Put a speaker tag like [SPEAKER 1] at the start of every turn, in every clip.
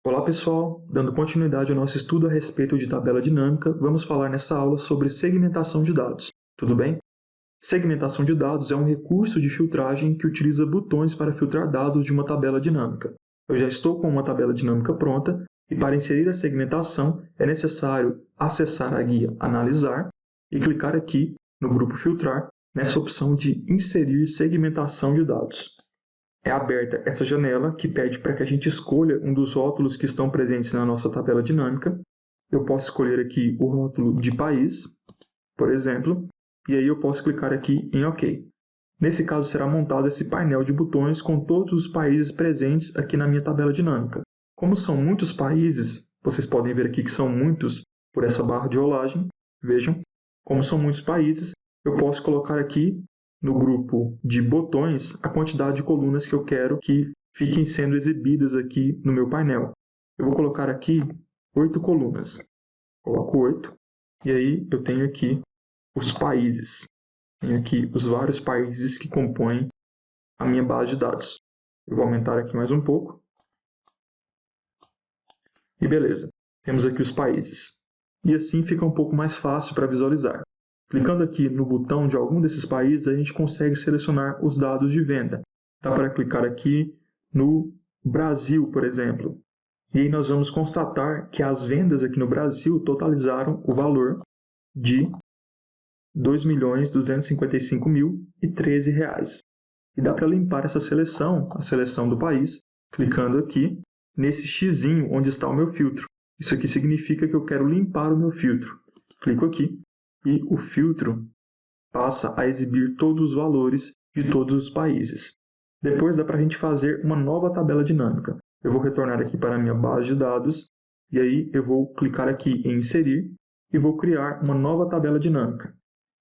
[SPEAKER 1] Olá pessoal, dando continuidade ao nosso estudo a respeito de tabela dinâmica, vamos falar nessa aula sobre segmentação de dados. Tudo bem? Segmentação de dados é um recurso de filtragem que utiliza botões para filtrar dados de uma tabela dinâmica. Eu já estou com uma tabela dinâmica pronta e para inserir a segmentação é necessário acessar a guia Analisar e clicar aqui no grupo Filtrar nessa opção de Inserir segmentação de dados. É aberta essa janela que pede para que a gente escolha um dos rótulos que estão presentes na nossa tabela dinâmica. Eu posso escolher aqui o rótulo de país, por exemplo, e aí eu posso clicar aqui em OK. Nesse caso será montado esse painel de botões com todos os países presentes aqui na minha tabela dinâmica. Como são muitos países, vocês podem ver aqui que são muitos por essa barra de rolagem, vejam, como são muitos países, eu posso colocar aqui no grupo de botões a quantidade de colunas que eu quero que fiquem sendo exibidas aqui no meu painel. Eu vou colocar aqui 8 colunas. Coloco 8 e aí eu tenho aqui os países. Tenho aqui os vários países que compõem a minha base de dados. Eu vou aumentar aqui mais um pouco. E beleza, temos aqui os países. E assim fica um pouco mais fácil para visualizar. Clicando aqui no botão de algum desses países, a gente consegue selecionar os dados de venda. Dá para clicar aqui no Brasil, por exemplo. E aí nós vamos constatar que as vendas aqui no Brasil totalizaram o valor de R$ 2.255.013. E dá para limpar essa seleção, a seleção do país, clicando aqui nesse xizinho onde está o meu filtro. Isso aqui significa que eu quero limpar o meu filtro. Clico aqui. E o filtro passa a exibir todos os valores de todos os países. Depois dá para a gente fazer uma nova tabela dinâmica. Eu vou retornar aqui para a minha base de dados, e aí eu vou clicar aqui em Inserir, e vou criar uma nova tabela dinâmica.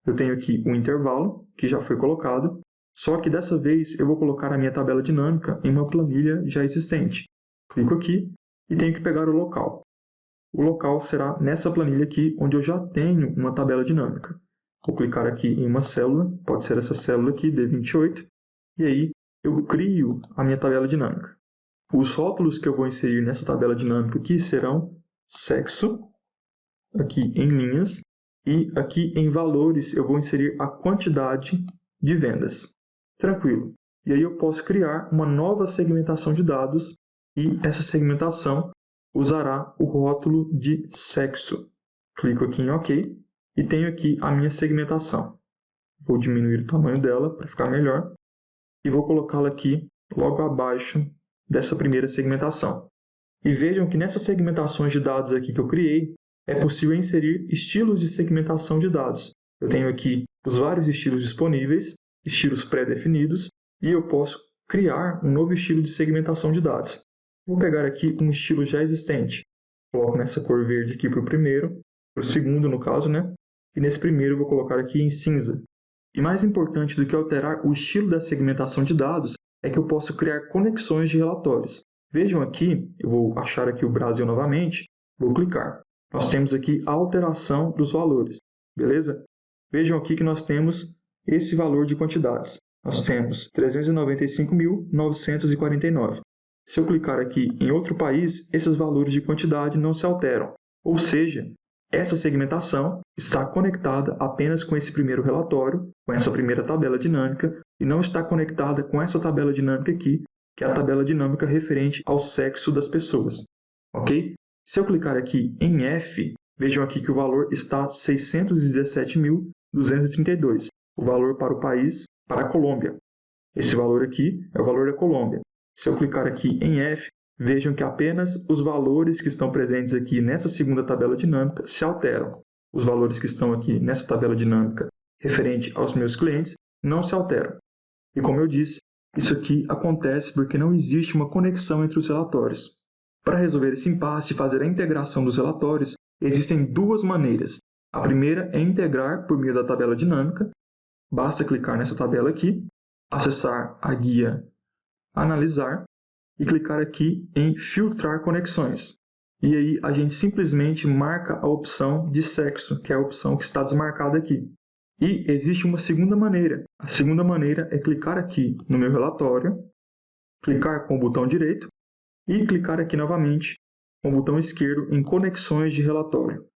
[SPEAKER 1] Eu tenho aqui um intervalo, que já foi colocado, só que dessa vez eu vou colocar a minha tabela dinâmica em uma planilha já existente. Clico aqui e tenho que pegar o local. O local será nessa planilha aqui, onde eu já tenho uma tabela dinâmica. Vou clicar aqui em uma célula, pode ser essa célula aqui, D28, e aí eu crio a minha tabela dinâmica. Os rótulos que eu vou inserir nessa tabela dinâmica aqui serão sexo, aqui em linhas, e aqui em valores eu vou inserir a quantidade de vendas. Tranquilo. E aí eu posso criar uma nova segmentação de dados, e essa segmentação usará o rótulo de sexo. Clico aqui em OK e tenho aqui a minha segmentação. Vou diminuir o tamanho dela para ficar melhor e vou colocá-la aqui logo abaixo dessa primeira segmentação. E vejam que nessas segmentações de dados aqui que eu criei, é possível inserir estilos de segmentação de dados. Eu tenho aqui os vários estilos disponíveis, estilos pré-definidos, e eu posso criar um novo estilo de segmentação de dados. Vou pegar aqui um estilo já existente. Coloco nessa cor verde aqui para o primeiro, para o segundo no caso, né? E nesse primeiro eu vou colocar aqui em cinza. E mais importante do que alterar o estilo da segmentação de dados é que eu posso criar conexões de relatórios. Vejam aqui, eu vou achar aqui o Brasil novamente, vou clicar. Nós temos aqui a alteração dos valores, beleza? Vejam aqui que nós temos esse valor de quantidades. Nós temos 395.949. Se eu clicar aqui em outro país, esses valores de quantidade não se alteram. Ou seja, essa segmentação está conectada apenas com esse primeiro relatório, com essa primeira tabela dinâmica, e não está conectada com essa tabela dinâmica aqui, que é a tabela dinâmica referente ao sexo das pessoas. Ok? Se eu clicar aqui em F, vejam aqui que o valor está 617.232. O valor para o país, para a Colômbia. Esse valor aqui é o valor da Colômbia. Se eu clicar aqui em F, vejam que apenas os valores que estão presentes aqui nessa segunda tabela dinâmica se alteram. Os valores que estão aqui nessa tabela dinâmica referente aos meus clientes não se alteram. E como eu disse, isso aqui acontece porque não existe uma conexão entre os relatórios. Para resolver esse impasse e fazer a integração dos relatórios, existem duas maneiras. A primeira é integrar por meio da tabela dinâmica. Basta clicar nessa tabela aqui, acessar a guia Analisar e clicar aqui em Filtrar conexões. E aí a gente simplesmente marca a opção de sexo, que é a opção que está desmarcada aqui. E existe uma segunda maneira. A segunda maneira é clicar aqui no meu relatório, clicar com o botão direito e clicar aqui novamente com o botão esquerdo em Conexões de relatório.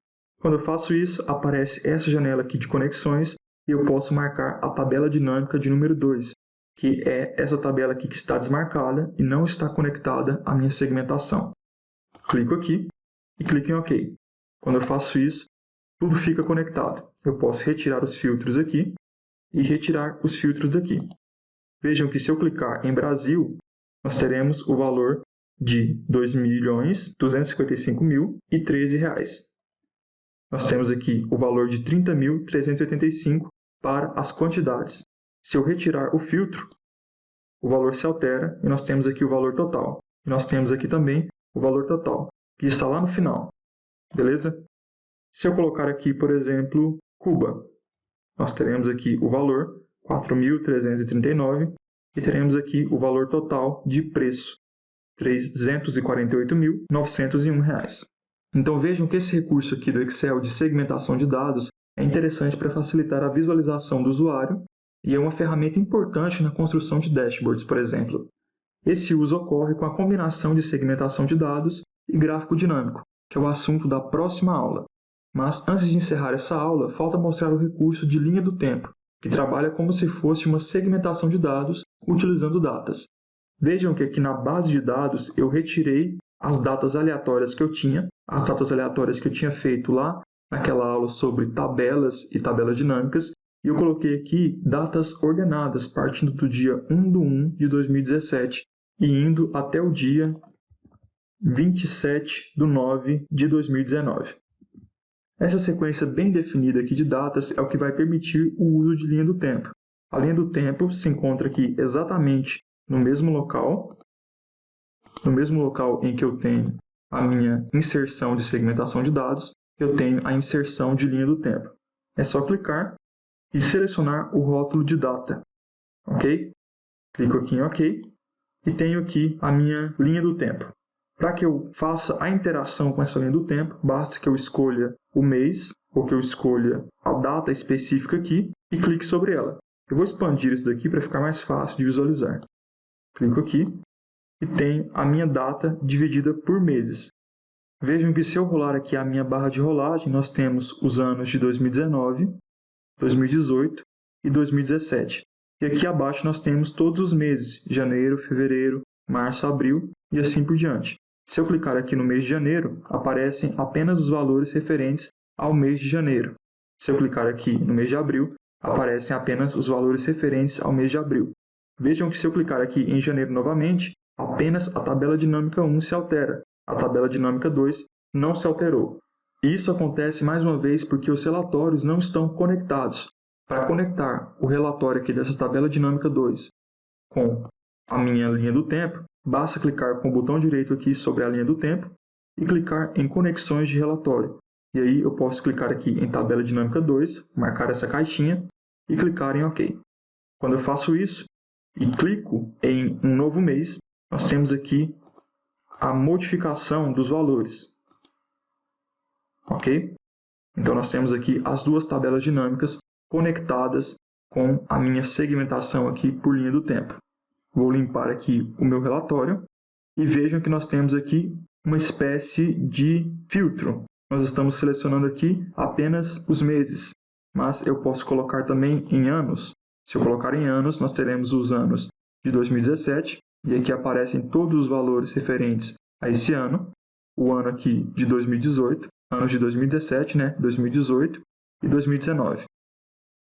[SPEAKER 1] Quando eu faço isso, aparece essa janela aqui de conexões e eu posso marcar a tabela dinâmica de número 2, que é essa tabela aqui que está desmarcada e não está conectada à minha segmentação. Clico aqui e clico em OK. Quando eu faço isso, tudo fica conectado. Eu posso retirar os filtros aqui e retirar os filtros daqui. Vejam que se eu clicar em Brasil, nós teremos o valor de R$ 2.255.013. Nós temos aqui o valor de 30.385 para as quantidades. Se eu retirar o filtro, o valor se altera e nós temos aqui o valor total. E nós temos aqui também o valor total, que está lá no final. Beleza? Se eu colocar aqui, por exemplo, Cuba, nós teremos aqui o valor 4.339 e teremos aqui o valor total de preço, R$ 348.901. Então vejam que esse recurso aqui do Excel de segmentação de dados é interessante para facilitar a visualização do usuário e é uma ferramenta importante na construção de dashboards, por exemplo. Esse uso ocorre com a combinação de segmentação de dados e gráfico dinâmico, que é o assunto da próxima aula. Mas antes de encerrar essa aula, falta mostrar o recurso de linha do tempo, que trabalha como se fosse uma segmentação de dados utilizando datas. Vejam que aqui na base de dados eu retirei as datas aleatórias que eu tinha, as datas aleatórias que eu tinha feito lá naquela aula sobre tabelas e tabelas dinâmicas, e eu coloquei aqui datas ordenadas, partindo do dia 1/1 de 2017 e indo até o dia 27/9 de 2019. Essa sequência bem definida aqui de datas é o que vai permitir o uso de linha do tempo. A linha do tempo se encontra aqui exatamente no mesmo local em que eu tenho a minha inserção de segmentação de dados, eu tenho a inserção de linha do tempo. É só clicar e selecionar o rótulo de data. Ok? Clico aqui em OK e tenho aqui a minha linha do tempo. Para que eu faça a interação com essa linha do tempo, basta que eu escolha o mês ou que eu escolha a data específica aqui e clique sobre ela. Eu vou expandir isso daqui para ficar mais fácil de visualizar. Clico aqui e tenho a minha data dividida por meses. Vejam que se eu rolar aqui a minha barra de rolagem, nós temos os anos de 2019, 2018 e 2017. E aqui abaixo nós temos todos os meses, janeiro, fevereiro, março, abril e assim por diante. Se eu clicar aqui no mês de janeiro, aparecem apenas os valores referentes ao mês de janeiro. Se eu clicar aqui no mês de abril, aparecem apenas os valores referentes ao mês de abril. Vejam que se eu clicar aqui em janeiro novamente, apenas a tabela dinâmica 1 se altera. A tabela dinâmica 2 não se alterou. Isso acontece mais uma vez porque os relatórios não estão conectados. Para conectar o relatório aqui dessa tabela dinâmica 2 com a minha linha do tempo, basta clicar com o botão direito aqui sobre a linha do tempo e clicar em Conexões de relatório. E aí eu posso clicar aqui em tabela dinâmica 2, marcar essa caixinha e clicar em OK. Quando eu faço isso e clico em um novo mês, nós temos aqui a modificação dos valores. Ok? Então nós temos aqui as duas tabelas dinâmicas conectadas com a minha segmentação aqui por linha do tempo. Vou limpar aqui o meu relatório e vejam que nós temos aqui uma espécie de filtro. Nós estamos selecionando aqui apenas os meses, mas eu posso colocar também em anos. Se eu colocar em anos, nós teremos os anos de 2017 e aqui aparecem todos os valores referentes a esse ano. O ano aqui de 2018, anos de 2017, 2018 e 2019.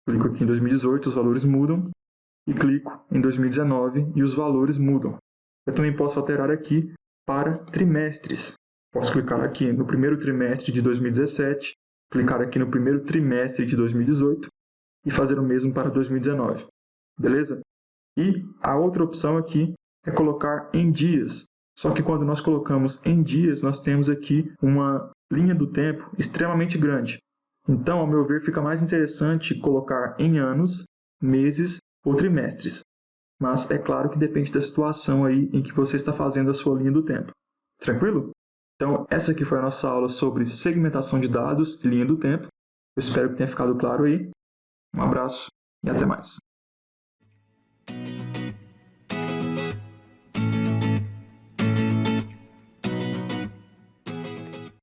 [SPEAKER 1] Clico aqui em 2018, os valores mudam. E clico em 2019 e os valores mudam. Eu também posso alterar aqui para trimestres. Posso clicar aqui no primeiro trimestre de 2017, clicar aqui no primeiro trimestre de 2018 e fazer o mesmo para 2019. Beleza? E a outra opção aqui é colocar em dias. Só que quando nós colocamos em dias, nós temos aqui uma linha do tempo extremamente grande. Então, ao meu ver, fica mais interessante colocar em anos, meses ou trimestres. Mas é claro que depende da situação aí em que você está fazendo a sua linha do tempo. Tranquilo? Então, essa aqui foi a nossa aula sobre segmentação de dados e linha do tempo. Eu espero que tenha ficado claro aí. Um abraço e até mais.